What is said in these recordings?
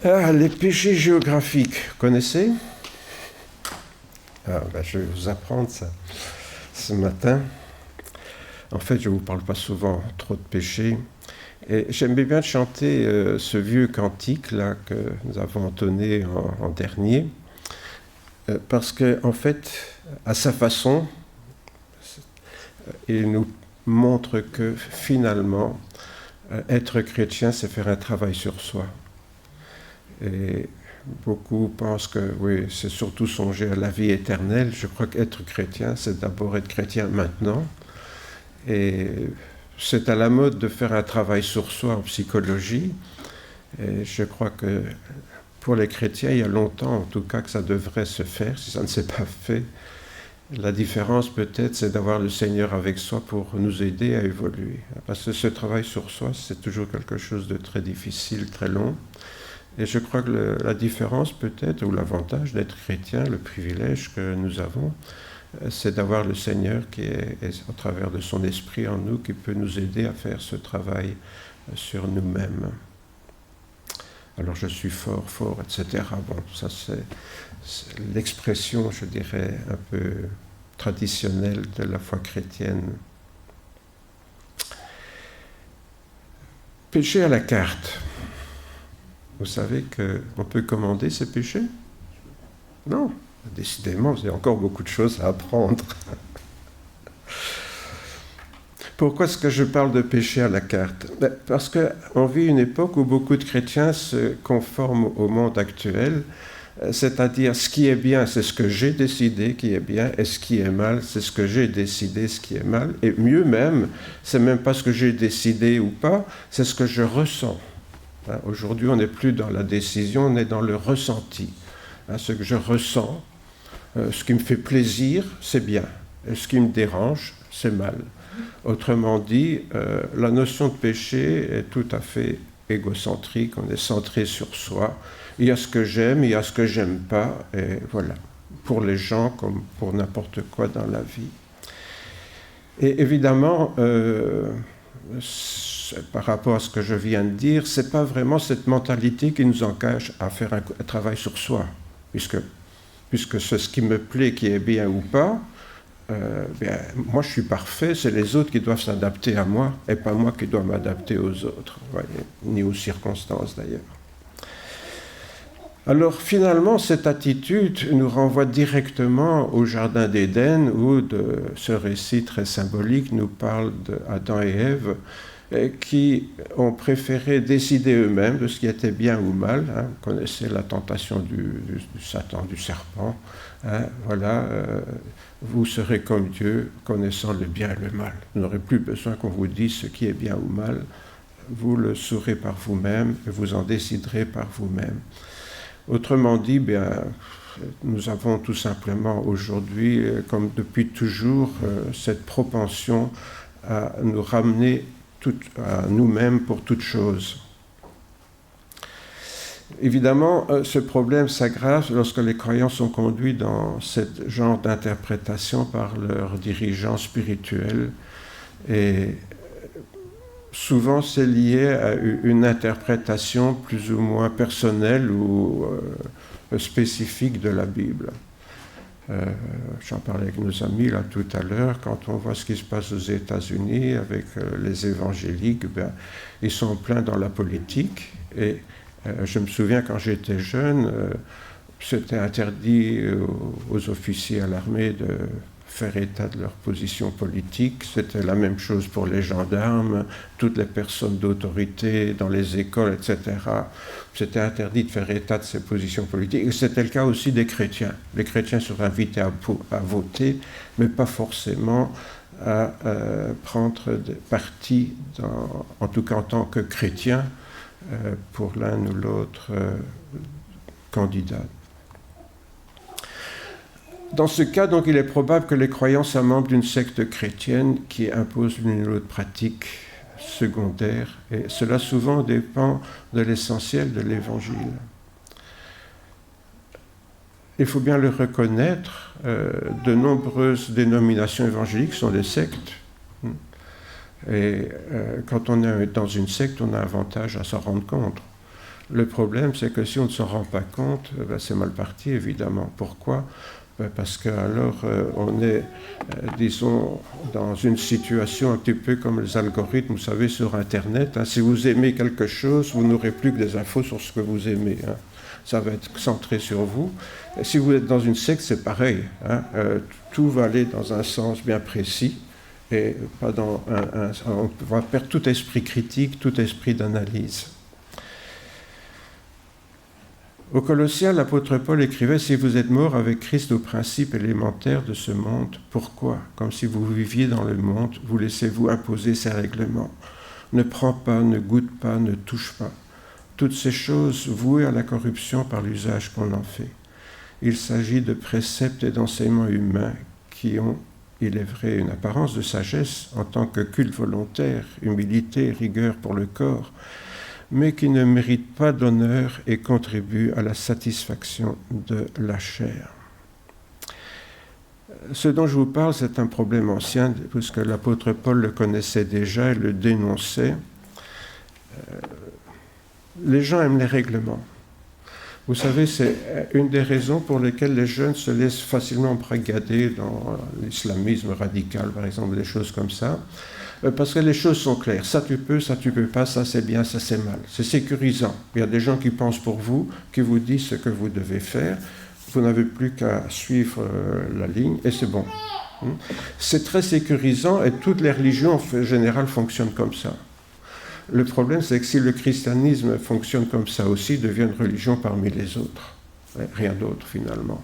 Les péchés géographiques, vous connaissez? Je vais vous apprendre ça ce matin. En fait, je ne vous parle pas souvent trop de péchés. Et j'aimais bien chanter ce vieux cantique là, que nous avons entonné en dernier, parce qu'en fait, à sa façon, il nous montre que finalement, être chrétien, c'est faire un travail sur soi. Et beaucoup pensent que oui, c'est surtout songer à la vie éternelle. Je crois qu'être chrétien, c'est d'abord être chrétien maintenant. Et c'est à la mode de faire un travail sur soi en psychologie. Et je crois que pour les chrétiens, il y a longtemps en tout cas que ça devrait se faire, si ça ne s'est pas fait. La différence peut-être, c'est d'avoir le Seigneur avec soi pour nous aider à évoluer. Parce que ce travail sur soi, c'est toujours quelque chose de très difficile, très long. Et je crois que la différence peut-être, ou l'avantage d'être chrétien, le privilège que nous avons, c'est d'avoir le Seigneur qui est au travers de son esprit en nous, qui peut nous aider à faire ce travail sur nous-mêmes. Alors je suis fort, etc. Bon, ça c'est l'expression, je dirais, un peu traditionnelle de la foi chrétienne. Péché à la carte. Vous savez qu'on peut commander ces péchés? Non, décidément, il y a encore beaucoup de choses à apprendre. Pourquoi est-ce que je parle de péché à la carte? Parce qu'on vit une époque où beaucoup de chrétiens se conforment au monde actuel, c'est-à-dire ce qui est bien, c'est ce que j'ai décidé qui est bien, et ce qui est mal, c'est ce que j'ai décidé, ce qui est mal. Et mieux même, c'est même pas ce que j'ai décidé ou pas, c'est ce que je ressens. Aujourd'hui, on n'est plus dans la décision, on est dans le ressenti. Ce que je ressens, ce qui me fait plaisir, c'est bien. Et ce qui me dérange, c'est mal. Autrement dit, la notion de péché est tout à fait égocentrique, on est centré sur soi. Il y a ce que j'aime, il y a ce que j'aime pas, et voilà. Pour les gens comme pour n'importe quoi dans la vie. Et évidemment, par rapport à ce que je viens de dire, c'est pas vraiment cette mentalité qui nous engage à faire un travail sur soi, puisque c'est ce qui me plaît, qui est bien ou pas. Moi je suis parfait, c'est les autres qui doivent s'adapter à moi, et pas moi qui dois m'adapter aux autres, voyez, ni aux circonstances d'ailleurs. Alors finalement, cette attitude nous renvoie directement au Jardin d'Éden, où ce récit très symbolique nous parle d'Adam et Ève, qui ont préféré décider eux-mêmes de ce qui était bien ou mal. Vous connaissez la tentation du Satan, du serpent. Vous serez comme Dieu, connaissant le bien et le mal. Vous n'aurez plus besoin qu'on vous dise ce qui est bien ou mal. Vous le saurez par vous-même et vous en déciderez par vous-même. Autrement dit, nous avons tout simplement aujourd'hui, comme depuis toujours, cette propension à nous ramener à nous-mêmes pour toute chose. Évidemment, ce problème s'aggrave lorsque les croyants sont conduits dans ce genre d'interprétation par leurs dirigeants spirituels. Et souvent, c'est lié à une interprétation plus ou moins personnelle ou spécifique de la Bible. J'en parlais avec nos amis là tout à l'heure, quand on voit ce qui se passe aux États-Unis avec les évangéliques, ils sont pleins dans la politique. Et je me souviens quand j'étais jeune, c'était interdit aux officiers à l'armée de faire état de leur position politique. C'était la même chose pour les gendarmes, toutes les personnes d'autorité dans les écoles, etc. C'était interdit de faire état de ces positions politiques. Et c'était le cas aussi des chrétiens. Les chrétiens sont invités à voter, mais pas forcément à prendre parti, en tout cas en tant que chrétiens, pour l'un ou l'autre candidat. Dans ce cas, donc, il est probable que les croyants soient membres d'une secte chrétienne qui impose l'une ou l'autre pratique secondaire, et cela souvent dépend de l'essentiel de l'Évangile. Il faut bien le reconnaître, de nombreuses dénominations évangéliques sont des sectes. Et quand on est dans une secte, on a avantage à s'en rendre compte. Le problème, c'est que si on ne s'en rend pas compte, c'est mal parti, évidemment. Pourquoi ? Parce qu'alors, on est, disons, dans une situation un petit peu comme les algorithmes, vous savez, sur Internet. Si vous aimez quelque chose, vous n'aurez plus que des infos sur ce que vous aimez. Ça va être centré sur vous. Et si vous êtes dans une secte, c'est pareil. Tout va aller dans un sens bien précis. Et pas dans on va perdre tout esprit critique, tout esprit d'analyse. Aux Colossiens, l'apôtre Paul écrivait « Si vous êtes morts avec Christ aux principes élémentaires de ce monde, pourquoi, comme si vous viviez dans le monde, vous laissez-vous imposer ces règlements ? Ne prends pas, ne goûte pas, ne touche pas. Toutes ces choses vouées à la corruption par l'usage qu'on en fait. Il s'agit de préceptes et d'enseignements humains qui ont, il est vrai, une apparence de sagesse en tant que culte volontaire, humilité, rigueur pour le corps, mais qui ne méritent pas d'honneur et contribuent à la satisfaction de la chair. » Ce dont je vous parle, c'est un problème ancien, puisque l'apôtre Paul le connaissait déjà et le dénonçait. Les gens aiment les règlements. Vous savez, c'est une des raisons pour lesquelles les jeunes se laissent facilement bragader dans l'islamisme radical, par exemple, des choses comme ça. Parce que les choses sont claires. Ça tu peux pas, ça c'est bien, ça c'est mal. C'est sécurisant. Il y a des gens qui pensent pour vous, qui vous disent ce que vous devez faire. Vous n'avez plus qu'à suivre la ligne et c'est bon. C'est très sécurisant et toutes les religions en général fonctionnent comme ça. Le problème, c'est que si le christianisme fonctionne comme ça aussi, il devient une religion parmi les autres. Rien d'autre finalement.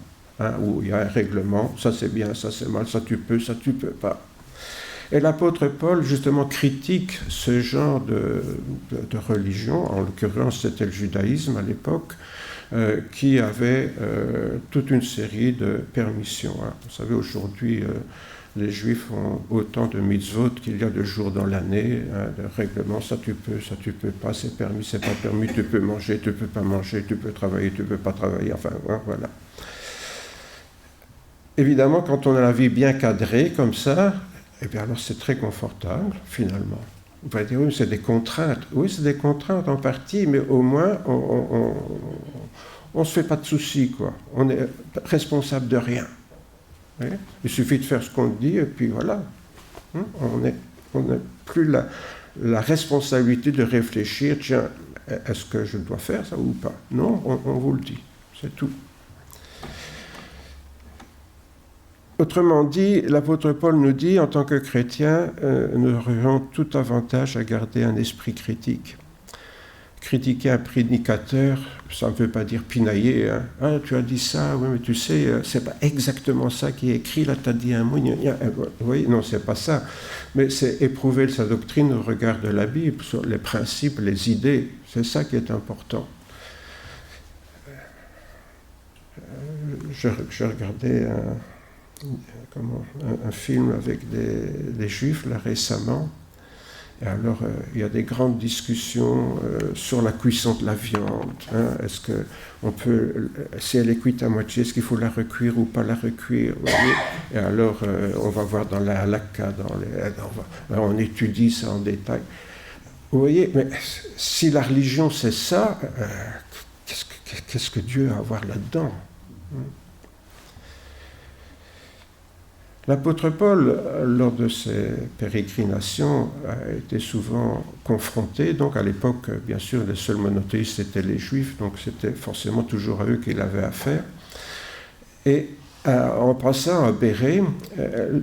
Où il y a un règlement, ça c'est bien, ça c'est mal, ça tu peux pas. Et l'apôtre Paul, justement, critique ce genre de religion, en l'occurrence c'était le judaïsme à l'époque, qui avait toute une série de permissions. Vous savez, aujourd'hui, les Juifs ont autant de mitzvot qu'il y a de jours dans l'année, de règlements, ça tu peux pas, c'est permis, c'est pas permis, tu peux manger, tu peux pas manger, tu peux travailler, tu peux pas travailler, enfin voilà. Évidemment, quand on a la vie bien cadrée comme ça, eh bien alors c'est très confortable, finalement. Vous allez dire, oui, c'est des contraintes. Oui, c'est des contraintes en partie, mais au moins, on ne se fait pas de soucis, quoi. On est responsable de rien. Oui. Il suffit de faire ce qu'on dit, et puis voilà. On n'a plus la responsabilité de réfléchir, tiens, est-ce que je dois faire ça ou pas ? Non, on vous le dit, c'est tout. Autrement dit, l'apôtre Paul nous dit, en tant que chrétiens, nous aurions tout avantage à garder un esprit critique. Critiquer un prédicateur, ça ne veut pas dire pinailler. Ah, tu as dit ça, oui, mais tu sais, c'est pas exactement ça qui est écrit, là, tu as dit un mot. Oui, non, c'est pas ça. Mais c'est éprouver sa doctrine au regard de la Bible, sur les principes, les idées. C'est ça qui est important. Je regardais un film avec des Juifs là récemment. Et alors, il y a des grandes discussions sur la cuisson de la viande. Est-ce que on peut, si elle est cuite à moitié, est-ce qu'il faut la recuire ou pas la recuire ? Et alors, on va voir dans la halakha, on étudie ça en détail. Vous voyez, mais si la religion c'est ça, qu'est-ce que Dieu a à voir là-dedans ? L'apôtre Paul, lors de ses pérégrinations, a été souvent confronté. Donc à l'époque, bien sûr, les seuls monothéistes étaient les Juifs, donc c'était forcément toujours à eux qu'il avait affaire. Et en passant à Bérée,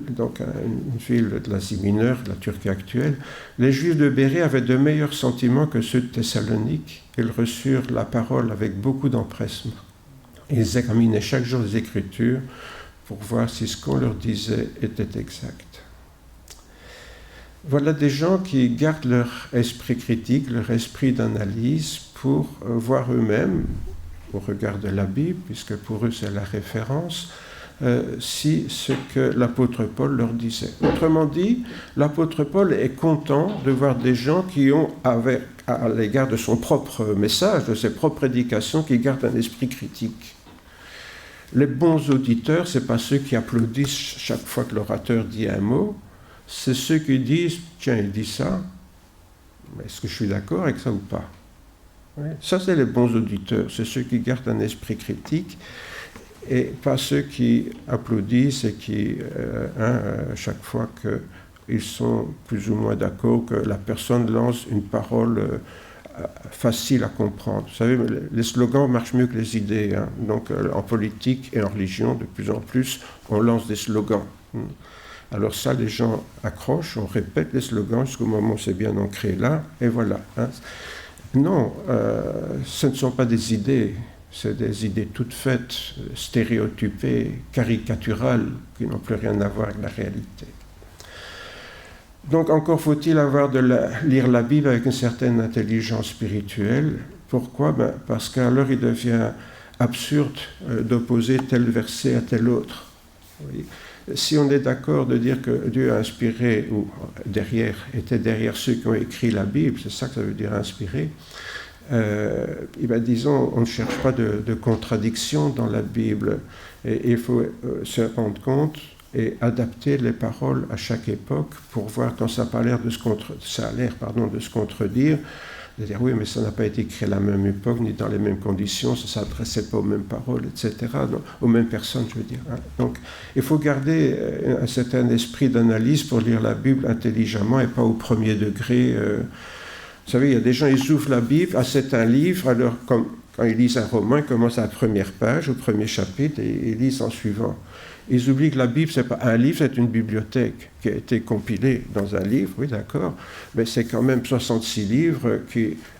donc une ville de l'Asie mineure, de la Turquie actuelle, les Juifs de Bérée avaient de meilleurs sentiments que ceux de Thessalonique. Ils reçurent la parole avec beaucoup d'empressement. Ils examinaient chaque jour les Écritures pour voir si ce qu'on leur disait était exact. Voilà des gens qui gardent leur esprit critique, leur esprit d'analyse pour voir eux-mêmes, au regard de la Bible, puisque pour eux c'est la référence, si ce que l'apôtre Paul leur disait. Autrement dit, l'apôtre Paul est content de voir des gens qui ont, à l'égard de son propre message, de ses propres prédications, qui gardent un esprit critique. Les bons auditeurs, ce n'est pas ceux qui applaudissent chaque fois que l'orateur dit un mot, c'est ceux qui disent « Tiens, il dit ça, mais est-ce que je suis d'accord avec ça ou pas ?» Oui. Ça, c'est les bons auditeurs, c'est ceux qui gardent un esprit critique et pas ceux qui applaudissent et qui, chaque fois qu'ils sont plus ou moins d'accord, que la personne lance une parole facile à comprendre. Vous savez, les slogans marchent mieux que les idées. Hein. Donc, en politique et en religion, de plus en plus, on lance des slogans. Alors ça, les gens accrochent, on répète les slogans jusqu'au moment où c'est bien ancré là, et voilà. Hein. Non, ce ne sont pas des idées, c'est des idées toutes faites, stéréotypées, caricaturales, qui n'ont plus rien à voir avec la réalité. Donc encore faut-il lire la Bible avec une certaine intelligence spirituelle. Pourquoi ? Parce qu'alors il devient absurde d'opposer tel verset à tel autre. Oui. Si on est d'accord de dire que Dieu a inspiré, ou était derrière ceux qui ont écrit la Bible, c'est ça que ça veut dire inspirer, disons, on ne cherche pas de contradiction dans la Bible. Et il faut se rendre compte et adapter les paroles à chaque époque pour voir quand ça a l'air de se contredire, de dire oui, mais ça n'a pas été écrit à la même époque, ni dans les mêmes conditions, ça ne s'adressait pas aux mêmes paroles, etc., donc, aux mêmes personnes, je veux dire. Hein. Donc, il faut garder un certain esprit d'analyse pour lire la Bible intelligemment et pas au premier degré. Vous savez, il y a des gens, ils ouvrent la Bible, c'est un livre, alors quand ils lisent un roman, ils commencent à la première page, au premier chapitre, et ils lisent en suivant. Ils oublient que la Bible, c'est pas un livre, c'est une bibliothèque qui a été compilée dans un livre, oui d'accord, mais c'est quand même 66 livres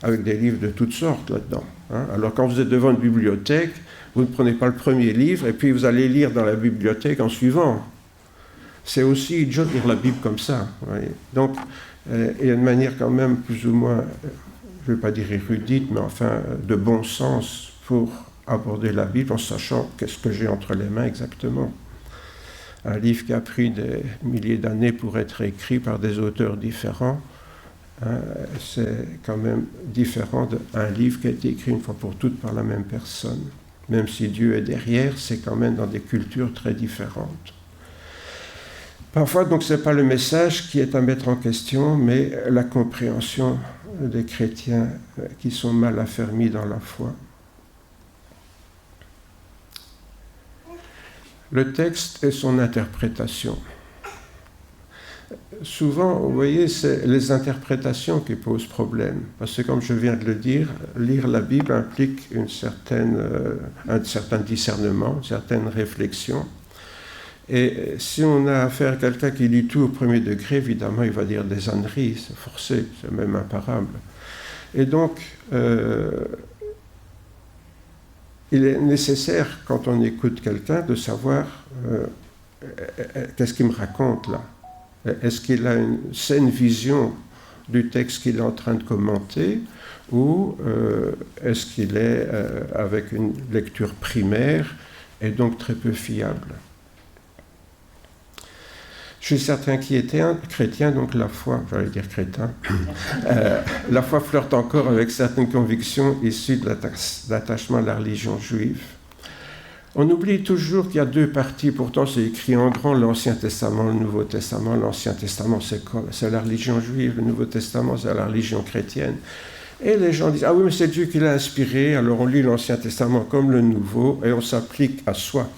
avec des livres de toutes sortes là-dedans. Hein. Alors quand vous êtes devant une bibliothèque, vous ne prenez pas le premier livre et puis vous allez lire dans la bibliothèque en suivant. C'est aussi idiot de lire la Bible comme ça. Voyez. Donc, il y a une manière quand même plus ou moins, je ne vais pas dire érudite, mais enfin de bon sens pour aborder la Bible en sachant qu'est-ce que j'ai entre les mains exactement. Un livre qui a pris des milliers d'années pour être écrit par des auteurs différents, c'est quand même différent d'un livre qui a été écrit une fois pour toutes par la même personne. Même si Dieu est derrière, c'est quand même dans des cultures très différentes. Parfois, donc, ce n'est pas le message qui est à mettre en question, mais la compréhension des chrétiens qui sont mal affermis dans la foi. Le texte et son interprétation. Souvent, vous voyez, c'est les interprétations qui posent problème. Parce que, comme je viens de le dire, lire la Bible implique un certain discernement, une certaine réflexion. Et si on a affaire à quelqu'un qui lit tout au premier degré, évidemment, il va dire des âneries, c'est forcé, c'est même imparable. Et donc, il est nécessaire, quand on écoute quelqu'un, de savoir qu'est-ce qu'il me raconte là. Est-ce qu'il a une saine vision du texte qu'il est en train de commenter ou est-ce qu'il est avec une lecture primaire et donc très peu fiable. Chez certains qui étaient chrétiens, donc la foi, j'allais dire crétin, la foi flirte encore avec certaines convictions issues de l'attachement à la religion juive. On oublie toujours qu'il y a deux parties, pourtant c'est écrit en grand, l'Ancien Testament, le Nouveau Testament. L'Ancien Testament, c'est quoi ? C'est la religion juive, le Nouveau Testament, c'est la religion chrétienne. Et les gens disent, ah oui, mais c'est Dieu qui l'a inspiré, alors on lit l'Ancien Testament comme le Nouveau, et on s'applique à soi,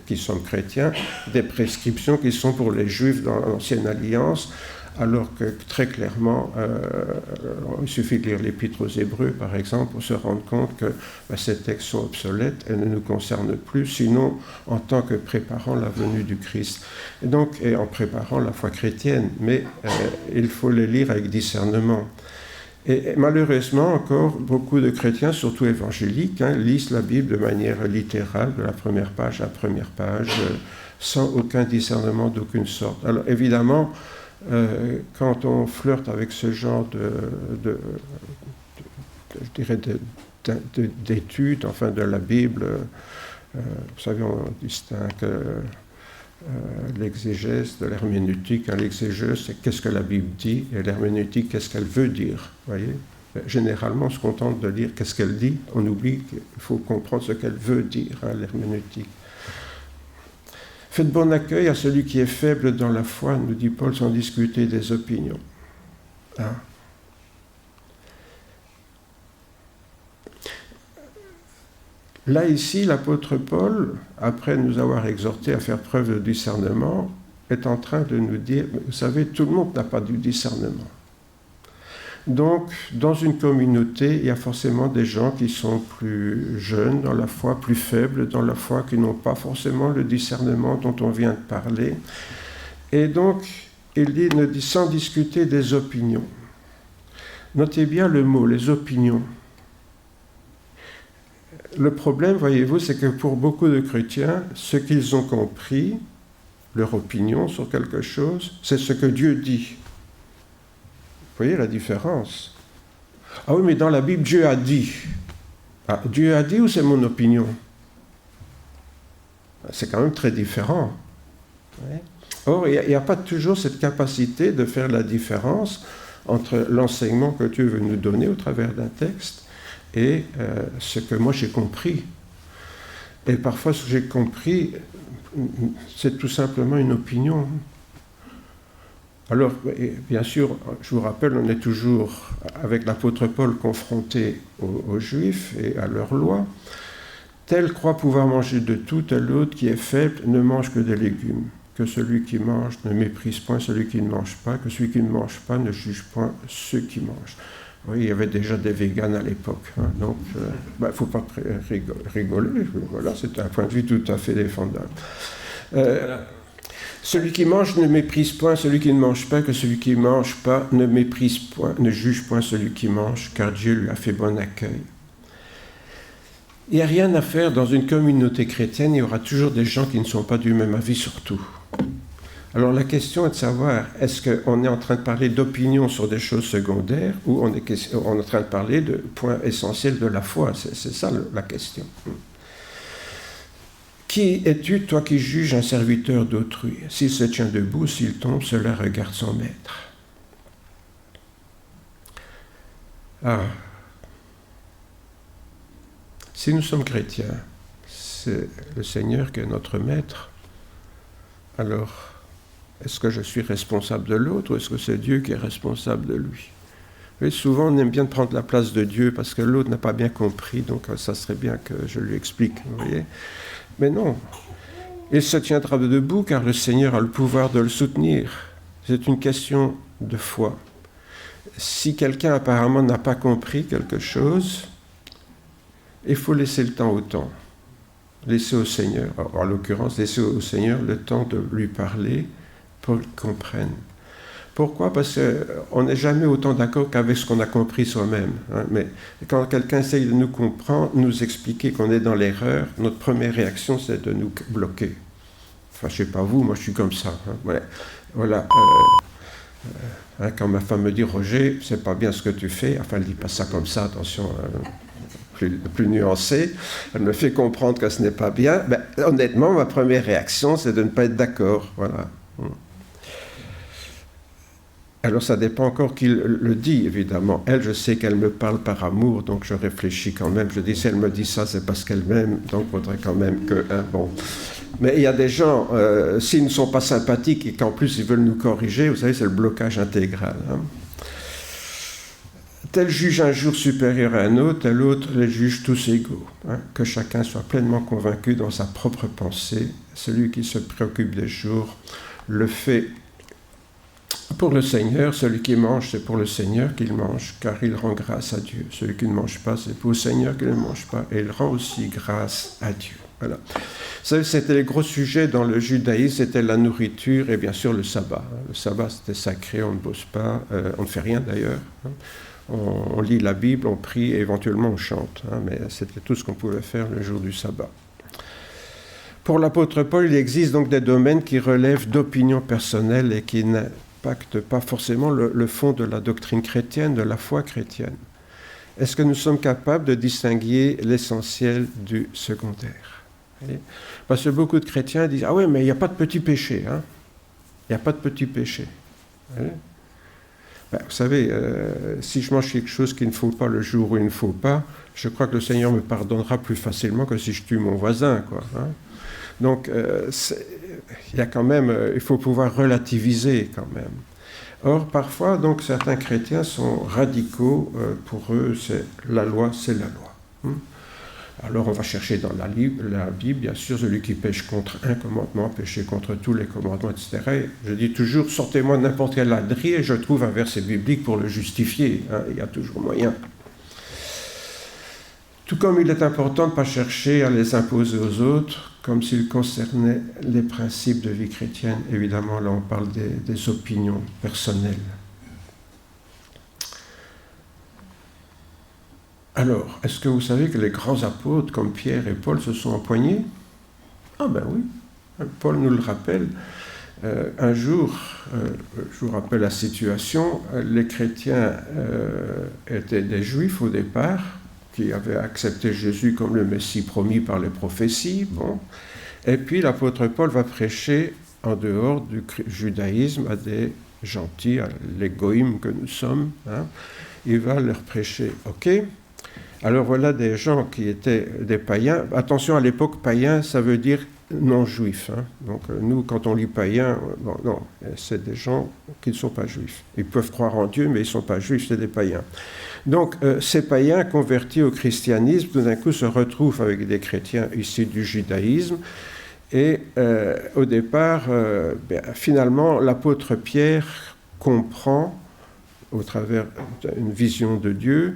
qui sommes chrétiens, des prescriptions qui sont pour les Juifs dans l'Ancienne Alliance, alors que très clairement, il suffit de lire l'Épître aux Hébreux, par exemple, pour se rendre compte que ces textes sont obsolètes et ne nous concernent plus, sinon en tant que préparant la venue du Christ. Et en préparant la foi chrétienne, mais il faut les lire avec discernement. Et malheureusement, encore, beaucoup de chrétiens, surtout évangéliques, lisent la Bible de manière littérale, de la première page à la première page, sans aucun discernement d'aucune sorte. Alors évidemment, quand on flirte avec ce genre d'études, enfin de la Bible, vous savez, on distingue l'exégèse de l'herméneutique. L'exégèse, c'est qu'est-ce que la Bible dit, et l'herméneutique, qu'est-ce qu'elle veut dire. Voyez ? Généralement, on se contente de lire qu'est-ce qu'elle dit, on oublie qu'il faut comprendre ce qu'elle veut dire, l'herméneutique. Faites bon accueil à celui qui est faible dans la foi, nous dit Paul, sans discuter des opinions. Là, ici, l'apôtre Paul, après nous avoir exhortés à faire preuve de discernement, est en train de nous dire, vous savez, tout le monde n'a pas du discernement. Donc, dans une communauté, il y a forcément des gens qui sont plus jeunes dans la foi, plus faibles dans la foi, qui n'ont pas forcément le discernement dont on vient de parler. Et donc, il dit, sans discuter des opinions. Notez bien le mot, les opinions. Le problème, voyez-vous, c'est que pour beaucoup de chrétiens, ce qu'ils ont compris, leur opinion sur quelque chose, c'est ce que Dieu dit. Vous voyez la différence? Ah oui, mais dans la Bible, Dieu a dit. Ah, Dieu a dit ou c'est mon opinion? C'est quand même très différent. Ouais. Or, il n'y a pas toujours cette capacité de faire la différence entre l'enseignement que Dieu veut nous donner au travers d'un texte et ce que moi j'ai compris. Et parfois, ce que j'ai compris, c'est tout simplement une opinion. Alors, bien sûr, je vous rappelle, on est toujours, avec l'apôtre Paul, confronté aux Juifs et à leur loi. Tel croit pouvoir manger de tout, tel autre qui est faible ne mange que des légumes. Que celui qui mange ne méprise point celui qui ne mange pas, que celui qui ne mange pas ne juge point ceux qui mangent. Oui, il y avait déjà des véganes à l'époque, hein, donc il ne faut pas rigoler. Voilà, c'est un point de vue tout à fait défendable. Celui qui mange ne méprise point celui qui ne mange pas, que celui qui ne mange pas ne méprise point, ne juge point celui qui mange, car Dieu lui a fait bon accueil. Il n'y a rien à faire dans une communauté chrétienne, il y aura toujours des gens qui ne sont pas du même avis sur tout. Alors la question est de savoir, est-ce qu'on est en train de parler d'opinion sur des choses secondaires ou on est en train de parler de points essentiels de la foi? C'est ça la question. Qui es-tu, toi qui juges un serviteur d'autrui? S'il se tient debout, s'il tombe, cela regarde son maître. Ah. Si nous sommes chrétiens, c'est le Seigneur qui est notre maître, alors est-ce que je suis responsable de l'autre ou est-ce que c'est Dieu qui est responsable de lui? Et souvent, on aime bien prendre la place de Dieu parce que l'autre n'a pas bien compris, donc ça serait bien que je lui explique, vous voyez. Mais non, il se tiendra debout car le Seigneur a le pouvoir de le soutenir. C'est une question de foi. Si quelqu'un apparemment n'a pas compris quelque chose, il faut laisser le temps au temps. Laisser au Seigneur, en l'occurrence, laisser au Seigneur le temps de lui parler pour qu'il comprenne. Pourquoi? Parce qu'on n'est jamais autant d'accord qu'avec ce qu'on a compris soi-même. Hein. Mais quand quelqu'un essaye de nous comprendre, nous expliquer qu'on est dans l'erreur, notre première réaction, c'est de nous bloquer. Enfin, je ne sais pas vous, moi je suis comme ça. Hein. Ouais. Voilà. Quand ma femme me dit « Roger, c'est pas bien ce que tu fais », enfin elle ne dit pas ça comme ça, attention, plus nuancé, elle me fait comprendre que ce n'est pas bien. Ben, honnêtement, ma première réaction, c'est de ne pas être d'accord. Voilà. Alors ça dépend encore qui le dit, évidemment. Elle, je sais qu'elle me parle par amour, donc je réfléchis quand même. Je dis, si elle me dit ça, c'est parce qu'elle m'aime, donc il faudrait quand même que... Hein, bon. Mais il y a des gens, s'ils ne sont pas sympathiques et qu'en plus ils veulent nous corriger, vous savez, c'est le blocage intégral. Hein. Tel juge un jour supérieur à un autre, tel autre les juge tous égaux. Hein. Que chacun soit pleinement convaincu dans sa propre pensée. Celui qui se préoccupe des jours le fait pour le Seigneur. Celui qui mange, c'est pour le Seigneur qu'il mange, car il rend grâce à Dieu. Celui qui ne mange pas, c'est pour le Seigneur qu'il ne mange pas, et il rend aussi grâce à Dieu. Voilà. Ça, c'était les gros sujets dans le judaïsme, c'était la nourriture et bien sûr le sabbat. Le sabbat, c'était sacré, on ne bosse pas, on ne fait rien d'ailleurs. Hein. On lit la Bible, on prie et éventuellement on chante. Hein, mais c'était tout ce qu'on pouvait faire le jour du sabbat. Pour l'apôtre Paul, il existe donc des domaines qui relèvent d'opinions personnelles et qui n'impactent pas forcément le fond de la doctrine chrétienne, de la foi chrétienne. Est-ce que nous sommes capables de distinguer l'essentiel du secondaire? Parce que beaucoup de chrétiens disent « Ah oui, mais il n'y a pas de petit péché. Hein. Il n'y a pas de petit péché. » Ben, vous savez, si je mange quelque chose qu'il ne faut pas le jour où il ne faut pas, je crois que le Seigneur me pardonnera plus facilement que si je tue mon voisin, quoi. Hein. Donc, il y a quand même, il faut pouvoir relativiser quand même. Or, parfois, donc, certains chrétiens sont radicaux. Pour eux, c'est la loi, c'est la loi. Alors on va chercher dans la Bible, bien sûr, celui qui pêche contre un commandement, péché contre tous les commandements, etc. Et je dis toujours, sortez-moi n'importe quelle ladrie et je trouve un verset biblique pour le justifier. Hein, il y a toujours moyen. Tout comme il est important de ne pas chercher à les imposer aux autres, comme s'ils concernaient les principes de vie chrétienne. Évidemment, là on parle des opinions personnelles. Alors, est-ce que vous savez que les grands apôtres comme Pierre et Paul se sont empoignés? Ah ben oui, Paul nous le rappelle. Un jour, je vous rappelle la situation, les chrétiens étaient des juifs au départ, qui avaient accepté Jésus comme le Messie promis par les prophéties. Bon. Et puis l'apôtre Paul va prêcher en dehors du judaïsme à des gentils, à les goïms que nous sommes. Hein. Il va leur prêcher. Ok. Alors voilà des gens qui étaient des païens. Attention, à l'époque, païen, ça veut dire non-juif. Hein. Donc nous, quand on lit païen, bon, non, c'est des gens qui ne sont pas juifs. Ils peuvent croire en Dieu, mais ils ne sont pas juifs, c'est des païens. Donc ces païens convertis au christianisme, tout d'un coup, se retrouvent avec des chrétiens issus du judaïsme. Et au départ, finalement, l'apôtre Pierre comprend, au travers d'une vision de Dieu,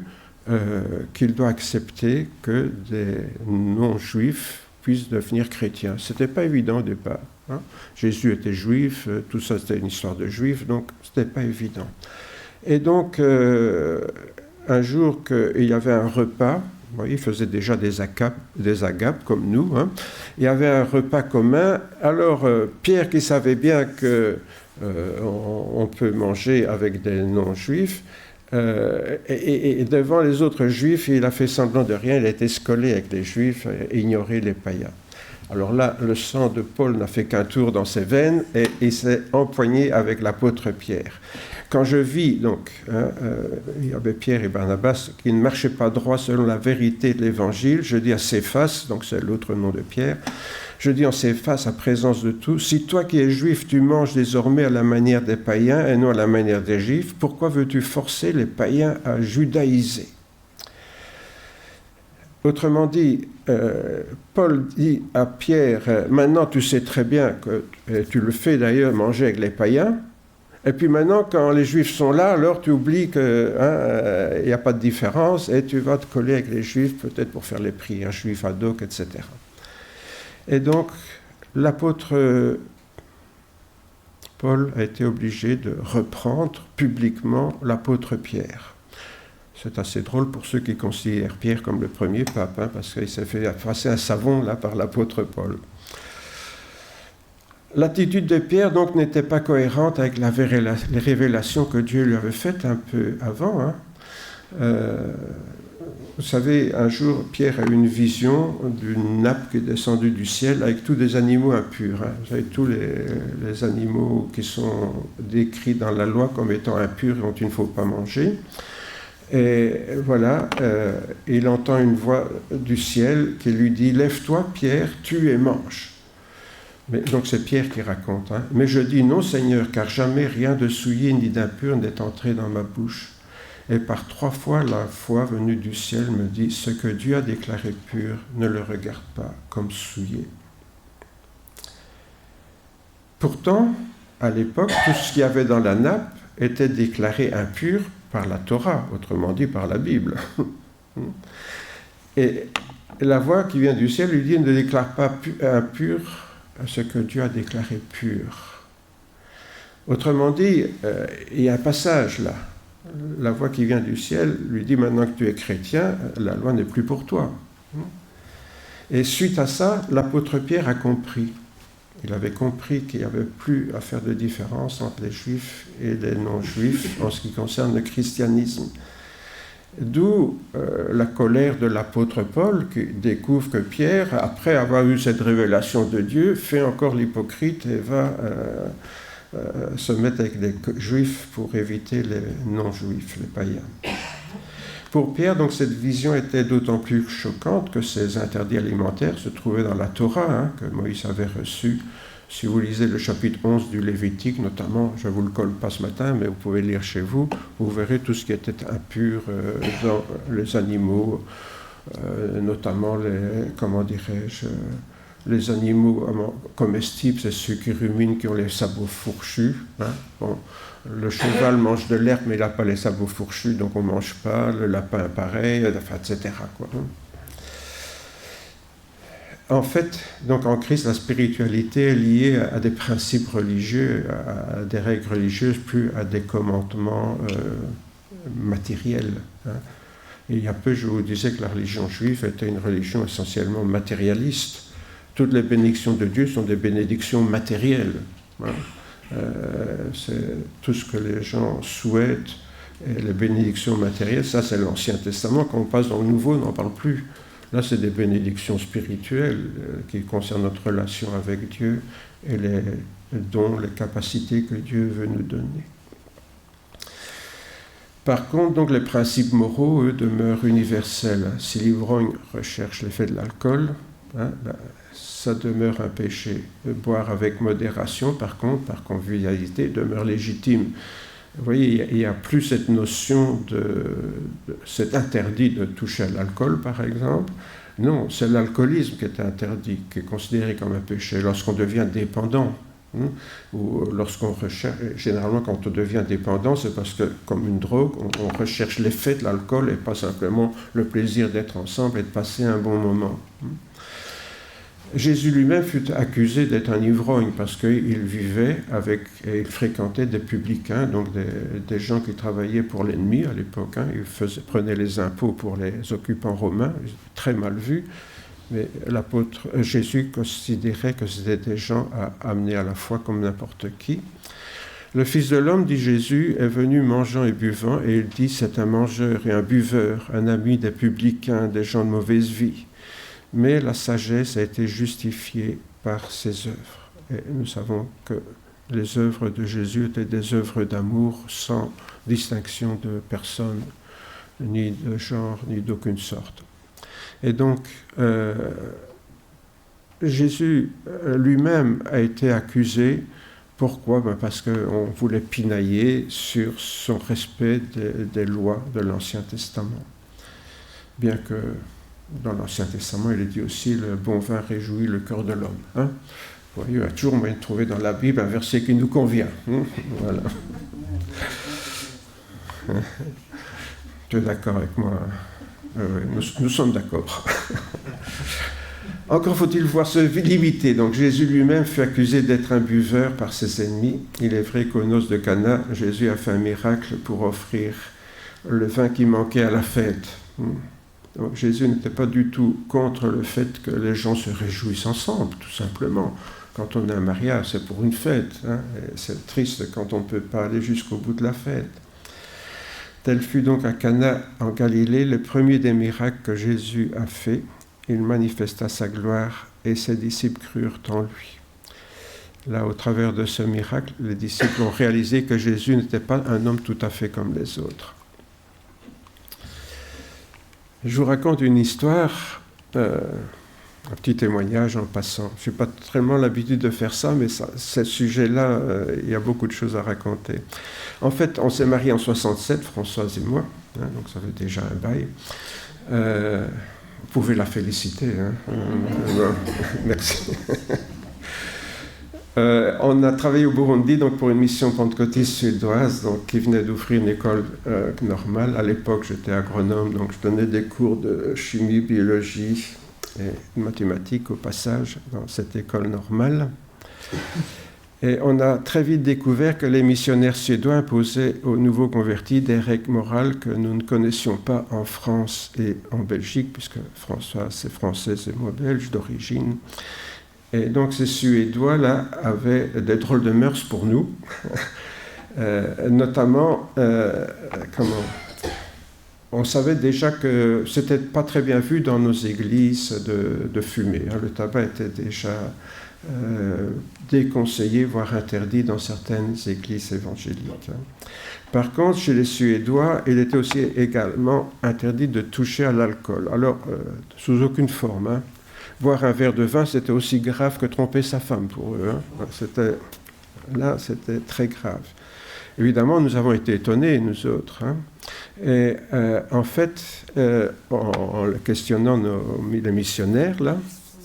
qu'il doit accepter que des non-juifs puissent devenir chrétiens. Ce n'était pas évident au départ. Hein. Jésus était juif, tout ça c'était une histoire de juifs, donc ce n'était pas évident. Et donc, un jour, il y avait un repas, vous voyez, ils faisaient déjà des agapes comme nous, hein. Il y avait un repas commun. Alors, Pierre, qui savait bien qu'on peut manger avec des non-juifs, et devant les autres juifs, il a fait semblant de rien, il a été scolé avec les juifs et ignoré les païens. Alors là, le sang de Paul n'a fait qu'un tour dans ses veines et il s'est empoigné avec l'apôtre Pierre. Quand je vis, donc, il y avait Pierre et Barnabas qui ne marchaient pas droit selon la vérité de l'évangile, je dis à Céphas, donc c'est l'autre nom de Pierre, je dis en Céphas, à présence de tous, si toi qui es juif, tu manges désormais à la manière des païens et non à la manière des juifs, pourquoi veux-tu forcer les païens à judaïser? Autrement dit, Paul dit à Pierre, maintenant tu sais très bien que tu le fais d'ailleurs manger avec les païens, et puis maintenant quand les juifs sont là, alors tu oublies qu'il n'y a pas de différence et tu vas te coller avec les juifs peut-être pour faire les prières juifs ad hoc, etc. Et donc l'apôtre Paul a été obligé de reprendre publiquement l'apôtre Pierre. C'est assez drôle pour ceux qui considèrent Pierre comme le premier pape, hein, parce qu'il s'est fait passer un savon là par l'apôtre Paul. L'attitude de Pierre donc n'était pas cohérente avec les révélations que Dieu lui avait faites un peu avant. Hein. Vous savez, un jour, Pierre a eu une vision d'une nappe qui est descendue du ciel avec tous des animaux impurs. Hein. Vous savez, tous les animaux qui sont décrits dans la loi comme étant impurs et dont il ne faut pas manger. Et voilà, il entend une voix du ciel qui lui dit « Lève-toi, Pierre, tue et mange ». Donc c'est Pierre qui raconte. Hein. « Mais je dis non, Seigneur, car jamais rien de souillé ni d'impur n'est entré dans ma bouche. Et par 3 fois, la voix venue du ciel me dit « Ce que Dieu a déclaré pur, ne le regarde pas comme souillé. » Pourtant, à l'époque, tout ce qu'il y avait dans la nappe était déclaré impur par la Torah, autrement dit par la Bible. Et la voix qui vient du ciel lui dit « Ne déclare pas impur ce que Dieu a déclaré pur. » Autrement dit, il y a un passage là. La voix qui vient du ciel lui dit « Maintenant que tu es chrétien, la loi n'est plus pour toi. » Et suite à ça, l'apôtre Pierre a compris. Il avait compris qu'il n'y avait plus à faire de différence entre les juifs et les non-juifs en ce qui concerne le christianisme. D'où la colère de l'apôtre Paul qui découvre que Pierre, après avoir eu cette révélation de Dieu, fait encore l'hypocrite et va se mettre avec les juifs pour éviter les non-juifs, les païens. Pour Pierre, donc, cette vision était d'autant plus choquante que ces interdits alimentaires se trouvaient dans la Torah, hein, que Moïse avait reçu. Si vous lisez le chapitre 11 du Lévitique, notamment, je ne vous le colle pas ce matin, mais vous pouvez lire chez vous, vous verrez tout ce qui était impur dans les animaux, notamment les animaux comestibles, c'est ceux qui ruminent, qui ont les sabots fourchus. Hein. Bon, le cheval mange de l'herbe, mais il n'a pas les sabots fourchus, donc on ne mange pas. Le lapin, pareil, enfin, etc. Quoi. En fait, donc en Christ, la spiritualité est liée à des principes religieux, à des règles religieuses, plus à des commandements matériels. Hein. Et il y a peu, je vous disais que la religion juive était une religion essentiellement matérialiste. Toutes les bénédictions de Dieu sont des bénédictions matérielles. Hein. C'est tout ce que les gens souhaitent, et les bénédictions matérielles, ça c'est l'Ancien Testament. Quand on passe dans le Nouveau, on n'en parle plus. Là, c'est des bénédictions spirituelles qui concernent notre relation avec Dieu et les dons, les capacités que Dieu veut nous donner. Par contre, donc, les principes moraux, eux, demeurent universels. Si l'ivrogne recherche l'effet de l'alcool, hein, ça demeure un péché. Boire avec modération, par contre, par convivialité, demeure légitime. Vous voyez, il n'y a plus cette notion c'est interdit de toucher à l'alcool, par exemple. Non, c'est l'alcoolisme qui est interdit, qui est considéré comme un péché. Lorsqu'on devient dépendant, ou lorsqu'on recherche, généralement quand on devient dépendant, c'est parce que, comme une drogue, on recherche l'effet de l'alcool et pas simplement le plaisir d'être ensemble et de passer un bon moment. Jésus lui-même fut accusé d'être un ivrogne parce qu'il vivait et il fréquentait des publicains, donc des gens qui travaillaient pour l'ennemi à l'époque. Hein. Il prenait les impôts pour les occupants romains, très mal vu, mais l'apôtre Jésus considérait que c'était des gens à amener à la foi comme n'importe qui. Le Fils de l'homme, dit Jésus, est venu mangeant et buvant, et il dit c'est un mangeur et un buveur, un ami des publicains, des gens de mauvaise vie. Mais la sagesse a été justifiée par ses œuvres. Et nous savons que les œuvres de Jésus étaient des œuvres d'amour sans distinction de personne, ni de genre, ni d'aucune sorte. Et donc, Jésus lui-même a été accusé. Pourquoi ? Parce qu'on voulait pinailler sur son respect des lois de l'Ancien Testament. Bien que dans l'Ancien Testament, il est dit aussi « le bon vin réjouit le cœur de l'homme hein ». Vous voyez, il y a toujours moyen de trouver dans la Bible un verset qui nous convient. Voilà. Tu es d'accord avec moi ? Nous sommes d'accord. Encore faut-il voir se limiter. Donc Jésus lui-même fut accusé d'être un buveur par ses ennemis. Il est vrai qu'aux noces de Cana, Jésus a fait un miracle pour offrir le vin qui manquait à la fête. Donc, Jésus n'était pas du tout contre le fait que les gens se réjouissent ensemble, tout simplement. Quand on a un mariage, c'est pour une fête. Hein, et c'est triste quand on ne peut pas aller jusqu'au bout de la fête. Tel fut donc à Cana, en Galilée, le premier des miracles que Jésus a fait. Il manifesta sa gloire et ses disciples crurent en lui. Là, au travers de ce miracle, les disciples ont réalisé que Jésus n'était pas un homme tout à fait comme les autres. Je vous raconte une histoire, un petit témoignage en passant. Je n'ai pas tellement l'habitude de faire ça, mais ce sujet-là, il y a beaucoup de choses à raconter. En fait, on s'est mariés en 67, Françoise et moi, hein, donc ça fait déjà un bail. Vous pouvez la féliciter. Hein. Merci. On a travaillé au Burundi donc pour une mission pentecôtiste suédoise donc, qui venait d'ouvrir une école normale. À l'époque, j'étais agronome, donc je donnais des cours de chimie, biologie et mathématiques au passage dans cette école normale. Et on a très vite découvert que les missionnaires suédois imposaient aux nouveaux convertis des règles morales que nous ne connaissions pas en France et en Belgique, puisque François, c'est français, c'est moi belge d'origine. Et donc ces Suédois-là avaient des drôles de mœurs pour nous, notamment, on savait déjà que c'était pas très bien vu dans nos églises de fumer. Hein. Le tabac était déjà déconseillé, voire interdit dans certaines églises évangéliques. Hein. Par contre, chez les Suédois, il était aussi également interdit de toucher à l'alcool. Alors, sous aucune forme, hein. Boire un verre de vin, c'était aussi grave que tromper sa femme pour eux. Hein. C'était très grave. Évidemment, nous avons été étonnés, nous autres. Hein. Et en fait, en questionnant les missionnaires, là,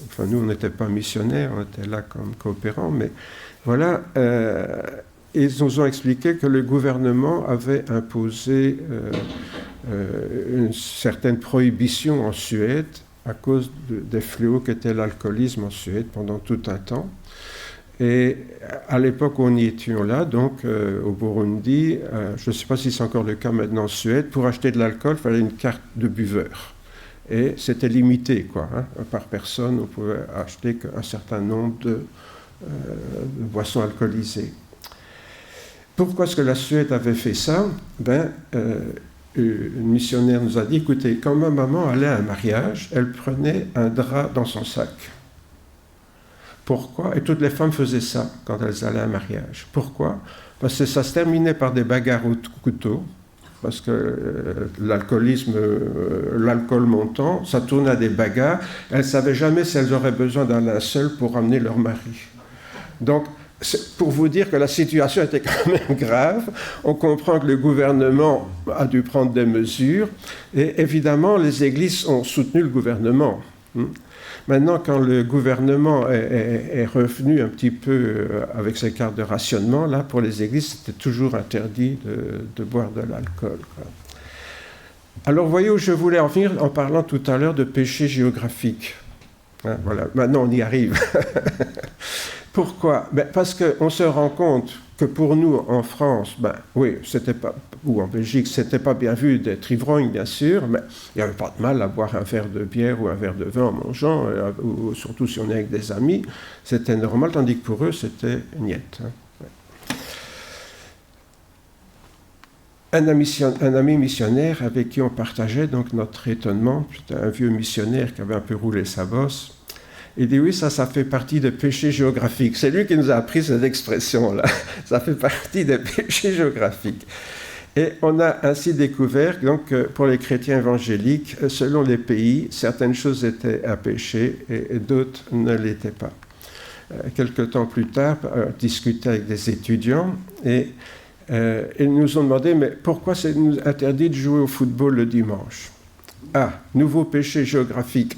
enfin nous, on n'était pas missionnaires, on était là comme coopérants, mais voilà, ils nous ont expliqué que le gouvernement avait imposé une certaine prohibition en Suède à cause des fléaux qu'était l'alcoolisme en Suède pendant tout un temps. Et à l'époque où on y étions là, donc au Burundi, je ne sais pas si c'est encore le cas maintenant en Suède, pour acheter de l'alcool, il fallait une carte de buveur. Et c'était limité, quoi. Hein, par personne, on pouvait acheter qu'un certain nombre de boissons alcoolisées. Pourquoi est-ce que la Suède avait fait ça? Une missionnaire nous a dit, écoutez, quand ma maman allait à un mariage, elle prenait un drap dans son sac. Pourquoi? Et toutes les femmes faisaient ça quand elles allaient à un mariage. Pourquoi? Parce que ça se terminait par des bagarres au couteau, parce que l'alcoolisme, l'alcool montant, ça tournait à des bagarres. Elles ne savaient jamais si elles auraient besoin d'un linceul pour ramener leur mari. Donc, c'est pour vous dire que la situation était quand même grave. On comprend que le gouvernement a dû prendre des mesures. Et évidemment, les églises ont soutenu le gouvernement. Maintenant, quand le gouvernement est revenu un petit peu avec ses cartes de rationnement, là, pour les églises, c'était toujours interdit de boire de l'alcool, quoi. Alors, vous voyez où je voulais en venir en parlant tout à l'heure de péché géographique. Hein, voilà, maintenant on y arrive. Pourquoi? Parce qu'on se rend compte que pour nous, en France, oui, c'était pas, ou en Belgique, c'était pas bien vu d'être ivrogne, bien sûr, mais il n'y avait pas de mal à boire un verre de bière ou un verre de vin en mangeant, ou surtout si on est avec des amis, c'était normal, tandis que pour eux, c'était niette. Hein. Ouais. Un ami missionnaire avec qui on partageait donc notre étonnement, c'était un vieux missionnaire qui avait un peu roulé sa bosse. Il dit oui, ça fait partie des péchés géographiques. C'est lui qui nous a appris cette expression-là. Ça fait partie des péchés géographiques. Et on a ainsi découvert donc, que pour les chrétiens évangéliques, selon les pays, certaines choses étaient un péché et d'autres ne l'étaient pas. Quelque temps plus tard, on discutait avec des étudiants et ils nous ont demandé mais pourquoi c'est nous interdit de jouer au football le dimanche? Ah, nouveau péché géographique.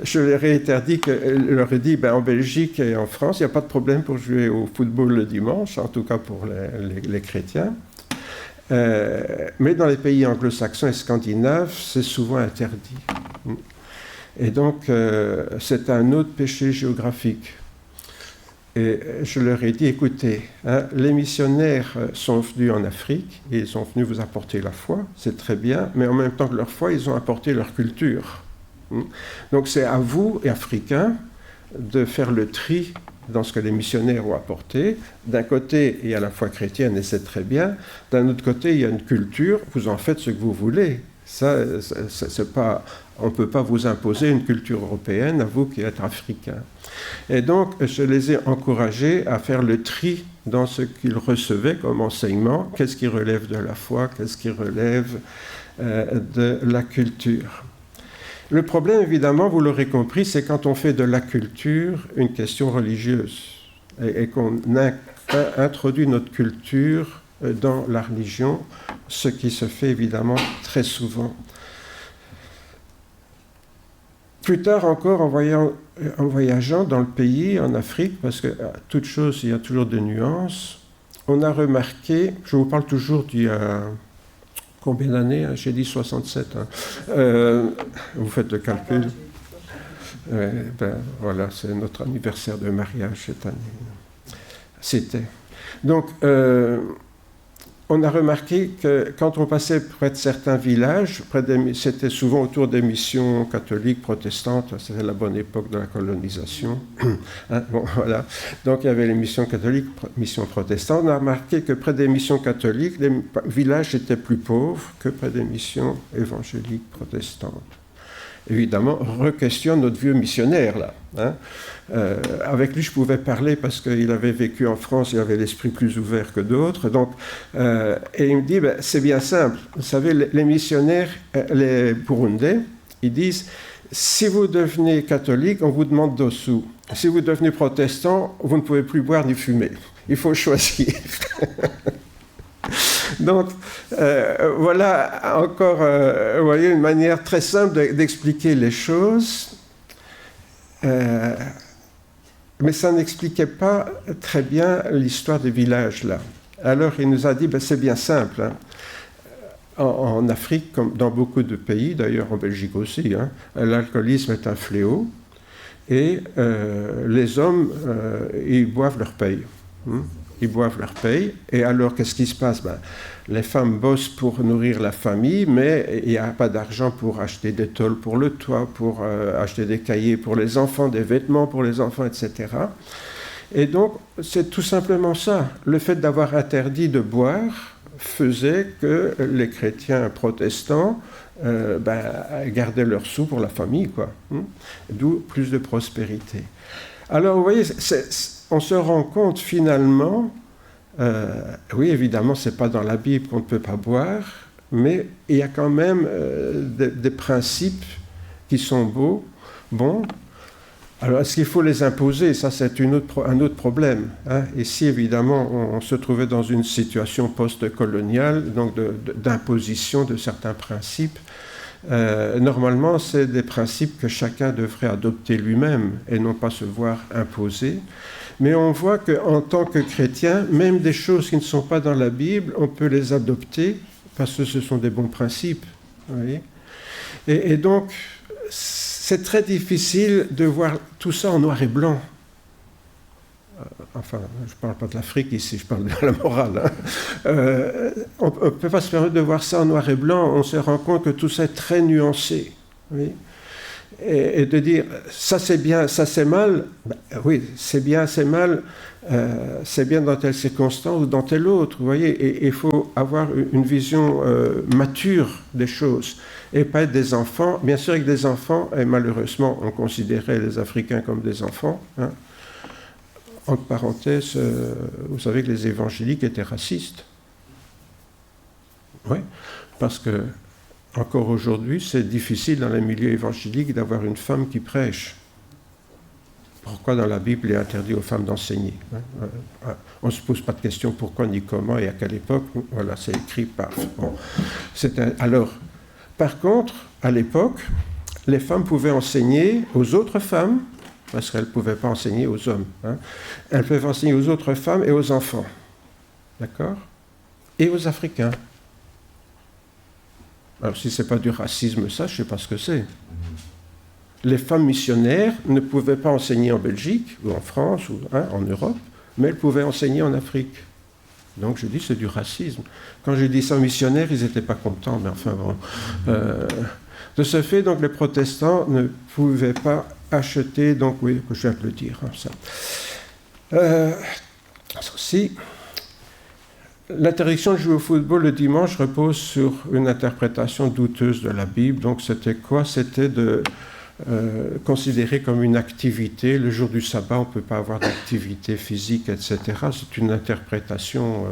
Je leur ai interdit, leur ai dit, en Belgique et en France, il n'y a pas de problème pour jouer au football le dimanche, en tout cas pour les chrétiens. Mais dans les pays anglo-saxons et scandinaves, c'est souvent interdit. Et donc, c'est un autre péché géographique. Et je leur ai dit, écoutez, hein, les missionnaires sont venus en Afrique, et ils sont venus vous apporter la foi, c'est très bien, mais en même temps que leur foi, ils ont apporté leur culture. Donc c'est à vous, Africains, de faire le tri dans ce que les missionnaires ont apporté. D'un côté, il y a la foi chrétienne, et c'est très bien. D'un autre côté, il y a une culture, vous en faites ce que vous voulez. Ça, c'est pas, on ne peut pas vous imposer une culture européenne, à vous qui êtes africains. Et donc, je les ai encouragés à faire le tri dans ce qu'ils recevaient comme enseignement, qu'est-ce qui relève de la foi, qu'est-ce qui relève de la culture. Le problème, évidemment, vous l'aurez compris, c'est quand on fait de la culture une question religieuse et qu'on introduit notre culture dans la religion, ce qui se fait évidemment très souvent. Plus tard encore, en voyageant dans le pays, en Afrique, parce que toute chose, il y a toujours des nuances, on a remarqué, je vous parle toujours d'il y a combien d'années, hein? J'ai dit 67. Hein. Vous faites le calcul. Voilà, c'est notre anniversaire de mariage cette année. C'était. Donc, on a remarqué que quand on passait près de certains villages, c'était souvent autour des missions catholiques, protestantes, c'était la bonne époque de la colonisation. Hein, bon, voilà. Donc il y avait les missions catholiques, missions protestantes. On a remarqué que près des missions catholiques, les villages étaient plus pauvres que près des missions évangéliques protestantes. Évidemment, re-questionne notre vieux missionnaire, là. Hein. Avec lui, je pouvais parler parce qu'il avait vécu en France, il avait l'esprit plus ouvert que d'autres. Donc, et il me dit, c'est bien simple. Vous savez, les missionnaires, les Burundais, ils disent, si vous devenez catholique, on vous demande 2 sous. Si vous devenez protestant, vous ne pouvez plus boire ni fumer. Il faut choisir. Donc, voilà encore, vous voyez, une manière très simple d'expliquer les choses. Mais ça n'expliquait pas très bien l'histoire des villages là. Alors il nous a dit, ben, c'est bien simple. Hein. En Afrique, comme dans beaucoup de pays, d'ailleurs en Belgique aussi, hein, l'alcoolisme est un fléau. Et les hommes, ils boivent leur paye. Ils boivent leur paye. Et alors, qu'est-ce qui se passe? Ben, les femmes bossent pour nourrir la famille, mais il n'y a pas d'argent pour acheter des tôles pour le toit, pour acheter des cahiers pour les enfants, des vêtements pour les enfants, etc. Et donc, c'est tout simplement ça. Le fait d'avoir interdit de boire faisait que les chrétiens protestants gardaient leurs sous pour la famille, quoi. D'où plus de prospérité. Alors, vous voyez, on se rend compte finalement, oui, évidemment, ce n'est pas dans la Bible qu'on ne peut pas boire, mais il y a quand même des principes qui sont bons. Alors, est-ce qu'il faut les imposer? Ça, c'est un autre problème. Hein. Ici, évidemment, on se trouvait dans une situation post-coloniale, donc d'imposition de certains principes. Normalement, c'est des principes que chacun devrait adopter lui-même et non pas se voir imposer. Mais on voit qu'en tant que chrétien, même des choses qui ne sont pas dans la Bible, on peut les adopter parce que ce sont des bons principes. Vous voyez ? Et donc, c'est très difficile de voir tout ça en noir et blanc. Enfin, je ne parle pas de l'Afrique ici, je parle de la morale. Hein. On ne peut pas se permettre de voir ça en noir et blanc. On se rend compte que tout ça est très nuancé. Oui. Et de dire, ça c'est bien, ça c'est mal. Ben, oui, c'est bien, c'est mal. C'est bien dans telle circonstance ou dans telle autre. Vous voyez, et il faut avoir une vision mature des choses. Et pas être des enfants. Bien sûr, avec des enfants, et malheureusement, on considérait les Africains comme des enfants. Hein. Entre parenthèses, vous savez que les évangéliques étaient racistes. Oui, parce que, encore aujourd'hui, c'est difficile dans les milieux évangéliques d'avoir une femme qui prêche. Pourquoi dans la Bible il est interdit aux femmes d'enseigner? On ne se pose pas de questions pourquoi ni comment et à quelle époque. Voilà, c'est écrit, paf. Bon. Alors, par contre, à l'époque, les femmes pouvaient enseigner aux autres femmes, parce qu'elles ne pouvaient pas enseigner aux hommes. Hein. Elles pouvaient enseigner aux autres femmes et aux enfants. D'accord? Et aux Africains. Alors, si ce n'est pas du racisme, ça, je ne sais pas ce que c'est. Les femmes missionnaires ne pouvaient pas enseigner en Belgique, ou en France, ou en Europe, mais elles pouvaient enseigner en Afrique. Donc, je dis, c'est du racisme. Quand j'ai dit ça aux missionnaires, ils n'étaient pas contents, mais enfin bon. De ce fait, donc, les protestants ne pouvaient pas acheter, donc oui, je viens de le dire, hein, ça. Aussi, l'interdiction de jouer au football le dimanche repose sur une interprétation douteuse de la Bible. Donc c'était quoi? C'était de considérer comme une activité. Le jour du sabbat, on ne peut pas avoir d'activité physique, etc. C'est une interprétation...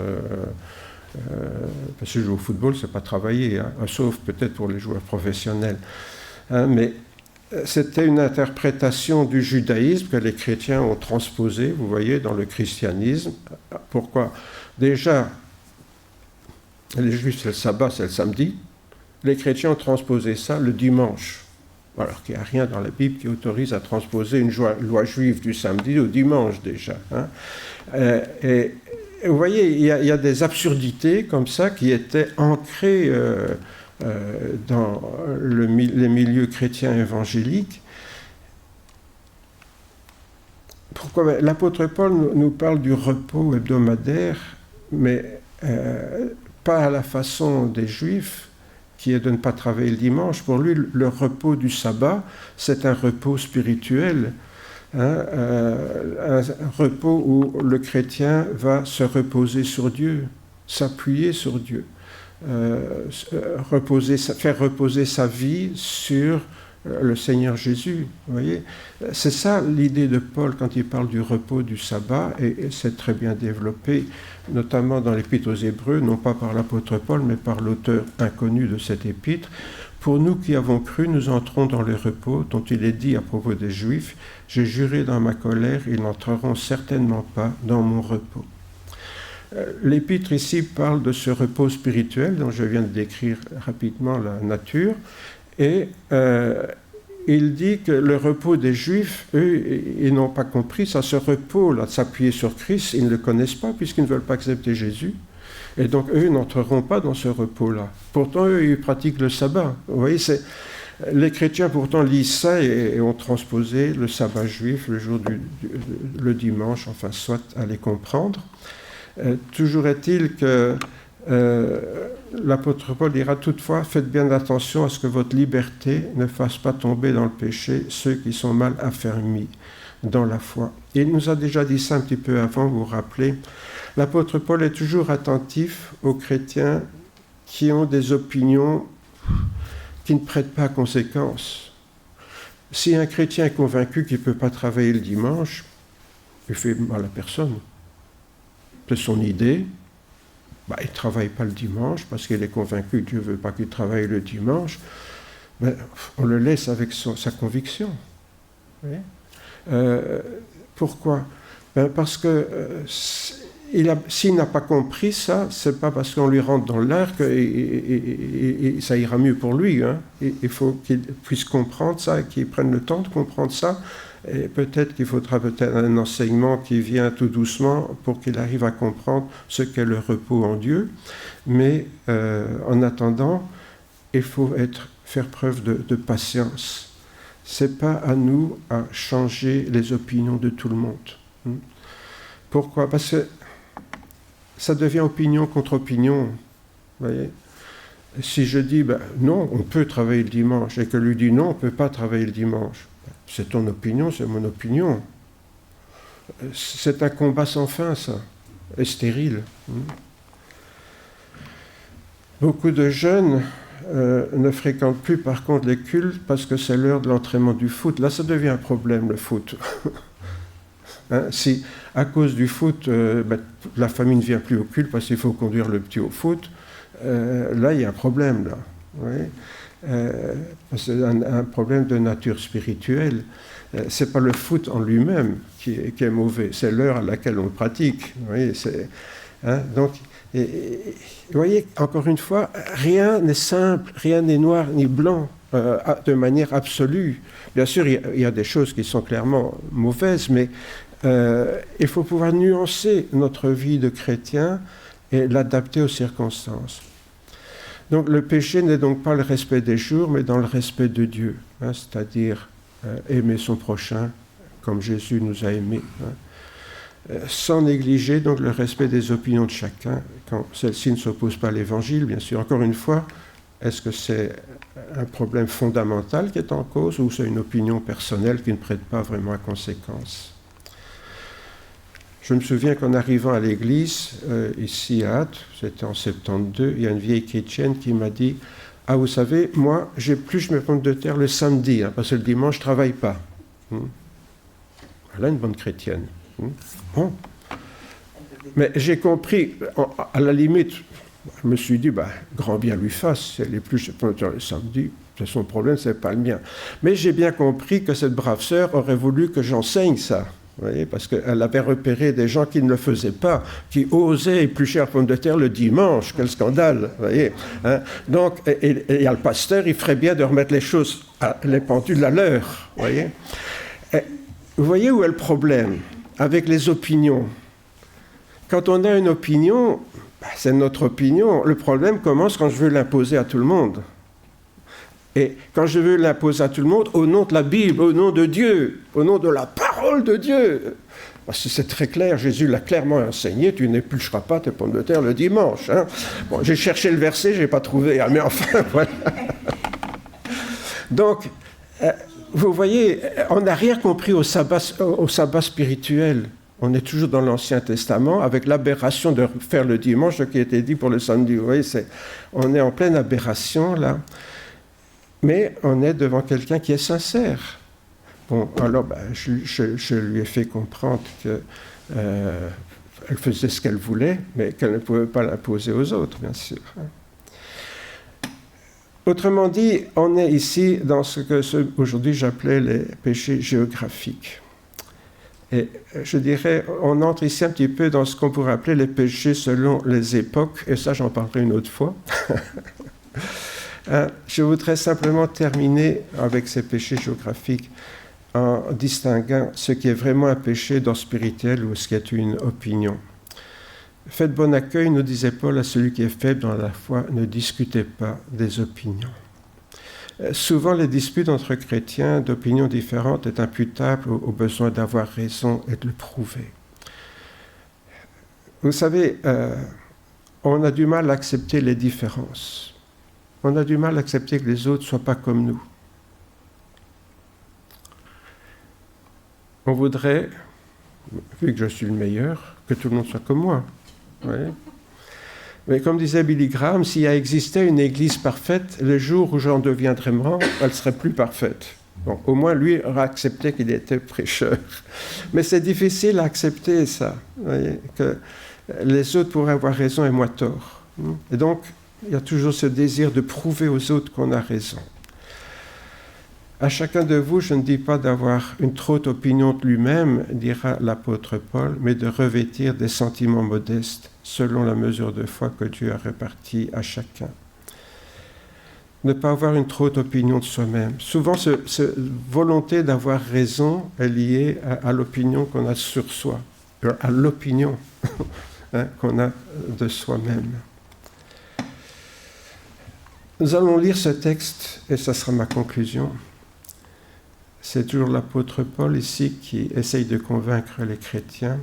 parce que jouer au football, c'est pas travailler, hein, sauf peut-être pour les joueurs professionnels. Hein, mais c'était une interprétation du judaïsme que les chrétiens ont transposé, vous voyez, dans le christianisme. Pourquoi? Déjà, les juifs, c'est le sabbat, c'est le samedi. Les chrétiens ont transposé ça le dimanche. Alors qu'il n'y a rien dans la Bible qui autorise à transposer une loi juive du samedi au dimanche déjà. Hein. Et vous voyez, il y a des absurdités comme ça qui étaient ancrées dans les milieux chrétiens évangéliques. Pourquoi? L'apôtre Paul nous parle du repos hebdomadaire, mais pas à la façon des Juifs, qui est de ne pas travailler le dimanche. Pour lui, le repos du sabbat, c'est un repos spirituel, hein, un repos où le chrétien va se reposer sur Dieu, s'appuyer sur Dieu, faire reposer sa vie sur le Seigneur Jésus. Vous voyez, c'est ça l'idée de Paul quand il parle du repos du sabbat, et c'est très bien développé, notamment dans l'Épître aux Hébreux, non pas par l'apôtre Paul, mais par l'auteur inconnu de cette épître. Pour nous qui avons cru, nous entrons dans le repos dont il est dit à propos des Juifs, « J'ai juré dans ma colère, ils n'entreront certainement pas dans mon repos. » l'épître ici parle de ce repos spirituel dont je viens de décrire rapidement la nature, et il dit que le repos des Juifs, eux, ils n'ont pas compris ça, ce repos-là, de s'appuyer sur Christ, ils ne le connaissent pas puisqu'ils ne veulent pas accepter Jésus. Et donc, eux n'entreront pas dans ce repos-là. Pourtant, eux, ils pratiquent le sabbat. Vous voyez, les chrétiens, pourtant, lisent ça et ont transposé le sabbat juif, le dimanche, enfin, soit à les comprendre. Toujours est-il que l'apôtre Paul dira toutefois, faites bien attention à ce que votre liberté ne fasse pas tomber dans le péché ceux qui sont mal affermis dans la foi. Il nous a déjà dit ça un petit peu avant, vous vous rappelez. L'apôtre Paul est toujours attentif aux chrétiens qui ont des opinions qui ne prêtent pas à conséquence. Si un chrétien est convaincu qu'il ne peut pas travailler le dimanche, il fait mal à personne. C'est son idée. Il ne travaille pas le dimanche parce qu'il est convaincu que Dieu ne veut pas qu'il travaille le dimanche. On le laisse avec sa conviction. Oui. Pourquoi ? Parce que s'il n'a pas compris ça, c'est pas parce qu'on lui rentre dans l'air que ça ira mieux pour lui. Hein. Il faut qu'il puisse comprendre ça, qu'il prenne le temps de comprendre ça. Et peut-être qu'il faudra un enseignement qui vient tout doucement pour qu'il arrive à comprendre ce qu'est le repos en Dieu. Mais en attendant, il faut faire preuve de patience. C'est pas à nous à changer les opinions de tout le monde. Pourquoi ? Parce que ça devient opinion contre opinion. Vous voyez ? Si je dis non, on peut travailler le dimanche, et que lui dit non, on ne peut pas travailler le dimanche, c'est ton opinion, c'est mon opinion. C'est un combat sans fin, ça, et stérile. Beaucoup de jeunes ne fréquentent plus, par contre, les cultes parce que c'est l'heure de l'entraînement du foot. Là, ça devient un problème, le foot. Si, à cause du foot, la famille ne vient plus au culte parce qu'il faut conduire le petit au foot, là, il y a un problème, là. Oui. C'est un problème de nature spirituelle. C'est pas le foot en lui-même qui est mauvais, c'est l'heure à laquelle on le pratique. Vous voyez, donc, vous voyez, encore une fois, rien n'est simple, rien n'est noir ni blanc de manière absolue. Bien sûr, il y a des choses qui sont clairement mauvaises, mais il faut pouvoir nuancer notre vie de chrétien et l'adapter aux circonstances. Donc le péché n'est donc pas le respect des jours, mais dans le respect de Dieu, c'est-à-dire aimer son prochain comme Jésus nous a aimés, sans négliger donc le respect des opinions de chacun, quand celles-ci ne s'opposent pas à l'Évangile, bien sûr. Encore une fois, est-ce que c'est un problème fondamental qui est en cause ou c'est une opinion personnelle qui ne prête pas vraiment à conséquence ? Je me souviens qu'en arrivant à l'église, ici à Ath, c'était en 72, il y a une vieille chrétienne qui m'a dit « Ah, vous savez, moi, j'épluche mes pommes de terre le samedi, parce que le dimanche, je ne travaille pas. » Voilà une bonne chrétienne. Bon. Mais j'ai compris, à la limite, je me suis dit, grand bien lui fasse, si elle épluche ses pommes de terre le samedi, c'est son problème, ce n'est pas le mien. Mais j'ai bien compris que cette brave sœur aurait voulu que j'enseigne ça. Vous voyez, parce qu'elle avait repéré des gens qui ne le faisaient pas, qui osaient éplucher la pomme de terre le dimanche. Quel scandale, vous voyez. Donc, il y a le pasteur, il ferait bien de remettre les choses, les pendules à l'heure. Vous voyez où est le problème avec les opinions. Quand on a une opinion, c'est notre opinion. Le problème commence quand je veux l'imposer à tout le monde. Et quand je veux l'imposer à tout le monde, au nom de la Bible, au nom de Dieu, au nom de la parole de Dieu, parce que c'est très clair, Jésus l'a clairement enseigné, tu n'éplucheras pas tes pommes de terre le dimanche. Bon, j'ai cherché le verset, je n'ai pas trouvé, mais enfin, voilà. Donc, vous voyez, on n'a rien compris au sabbat spirituel. On est toujours dans l'Ancien Testament, avec l'aberration de faire le dimanche, ce qui a été dit pour le samedi. Vous voyez, on est en pleine aberration, là. Mais on est devant quelqu'un qui est sincère. Bon, alors je lui ai fait comprendre qu'elle faisait ce qu'elle voulait, mais qu'elle ne pouvait pas l'imposer aux autres, bien sûr. Autrement dit, on est ici dans ce que aujourd'hui j'appelais les péchés géographiques. Et je dirais, on entre ici un petit peu dans ce qu'on pourrait appeler les péchés selon les époques, et ça j'en parlerai une autre fois. Je voudrais simplement terminer avec ces péchés géographiques en distinguant ce qui est vraiment un péché d'ordre spirituel ou ce qui est une opinion. Faites bon accueil, nous disait Paul, à celui qui est faible dans la foi, ne discutez pas des opinions. Souvent, les disputes entre chrétiens d'opinions différentes est imputable au besoin d'avoir raison et de le prouver. Vous savez, on a du mal à accepter les différences. On a du mal à accepter que les autres ne soient pas comme nous. On voudrait, vu que je suis le meilleur, que tout le monde soit comme moi. Ouais. Mais comme disait Billy Graham, s'il a existé une église parfaite, le jour où j'en deviendrai membre, elle ne serait plus parfaite. Bon, au moins, lui aura accepté qu'il était prêcheur. Mais c'est difficile à accepter ça, voyez, que les autres pourraient avoir raison et moi tort. Et donc, il y a toujours ce désir de prouver aux autres qu'on a raison. À chacun de vous, je ne dis pas d'avoir une trop haute opinion de lui-même, dira l'apôtre Paul, mais de revêtir des sentiments modestes selon la mesure de foi que Dieu a répartie à chacun. Ne pas avoir une trop haute opinion de soi-même. Souvent, cette volonté d'avoir raison est liée à l'opinion qu'on a sur soi, à l'opinion qu'on a de soi-même. Nous allons lire ce texte, et ça sera ma conclusion. C'est toujours l'apôtre Paul ici qui essaye de convaincre les chrétiens.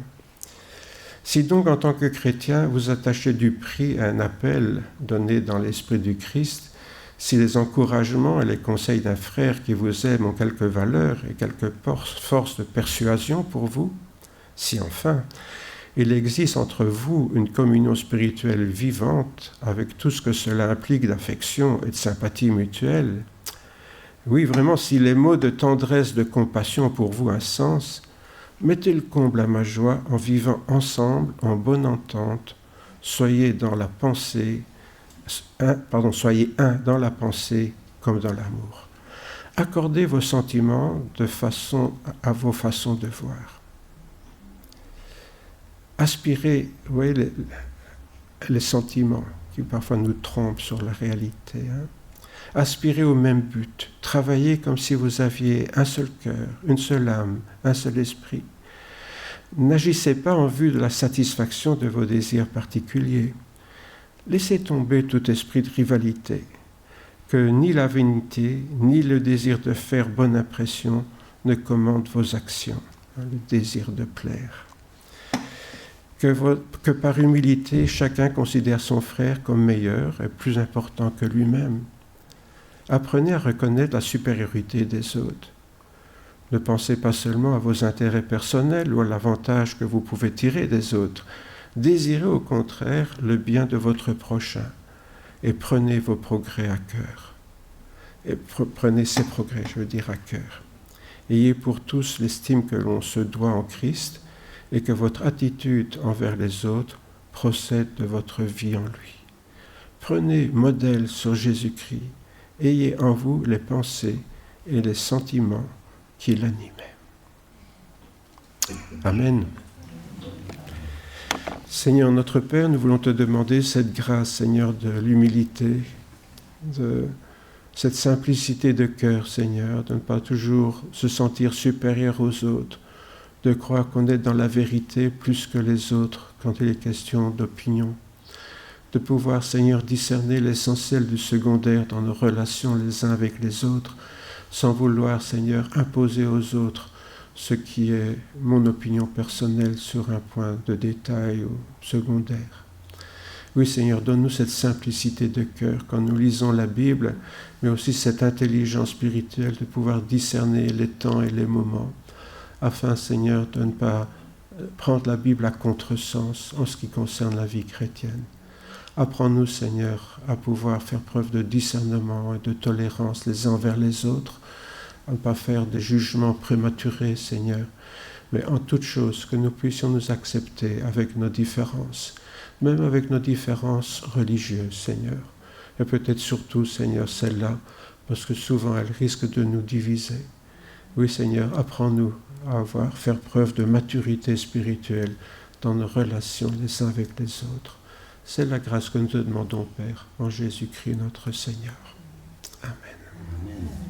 Si donc, en tant que chrétien, vous attachez du prix à un appel donné dans l'esprit du Christ, si les encouragements et les conseils d'un frère qui vous aime ont quelque valeur et quelque force de persuasion pour vous, si enfin, il existe entre vous une communion spirituelle vivante avec tout ce que cela implique d'affection et de sympathie mutuelle, oui, vraiment, si les mots de tendresse, de compassion pour vous un sens, mettez le comble à ma joie en vivant ensemble, en bonne entente, soyez dans la pensée, soyez un dans la pensée comme dans l'amour. Accordez vos sentiments de façon à vos façons de voir. Aspirez, vous voyez, les sentiments qui parfois nous trompent sur la réalité. Aspirez au même but, travaillez comme si vous aviez un seul cœur, une seule âme, un seul esprit. N'agissez pas en vue de la satisfaction de vos désirs particuliers. Laissez tomber tout esprit de rivalité, que ni la vanité, ni le désir de faire bonne impression ne commandent vos actions, le désir de plaire. Que par humilité, chacun considère son frère comme meilleur et plus important que lui-même. Apprenez à reconnaître la supériorité des autres. Ne pensez pas seulement à vos intérêts personnels ou à l'avantage que vous pouvez tirer des autres. Désirez au contraire le bien de votre prochain et prenez vos progrès à cœur. Et prenez ces progrès, je veux dire, à cœur. Ayez pour tous l'estime que l'on se doit en Christ et que votre attitude envers les autres procède de votre vie en lui. Prenez modèle sur Jésus-Christ. Ayez en vous les pensées et les sentiments qui l'animaient. Amen. Seigneur notre Père, nous voulons te demander cette grâce, Seigneur, de l'humilité, de cette simplicité de cœur, Seigneur, de ne pas toujours se sentir supérieur aux autres, de croire qu'on est dans la vérité plus que les autres quand il est question d'opinion. De pouvoir, Seigneur, discerner l'essentiel du secondaire dans nos relations les uns avec les autres, sans vouloir, Seigneur, imposer aux autres ce qui est mon opinion personnelle sur un point de détail ou secondaire. Oui, Seigneur, donne-nous cette simplicité de cœur quand nous lisons la Bible, mais aussi cette intelligence spirituelle de pouvoir discerner les temps et les moments, afin, Seigneur, de ne pas prendre la Bible à contresens en ce qui concerne la vie chrétienne. Apprends-nous, Seigneur, à pouvoir faire preuve de discernement et de tolérance les uns envers les autres, à ne pas faire des jugements prématurés, Seigneur, mais en toute chose que nous puissions nous accepter avec nos différences, même avec nos différences religieuses, Seigneur, et peut-être surtout, Seigneur, celles-là, parce que souvent elles risquent de nous diviser. Oui, Seigneur, apprends-nous à faire preuve de maturité spirituelle dans nos relations les uns avec les autres. C'est la grâce que nous te demandons, Père, en Jésus-Christ notre Seigneur. Amen. Amen.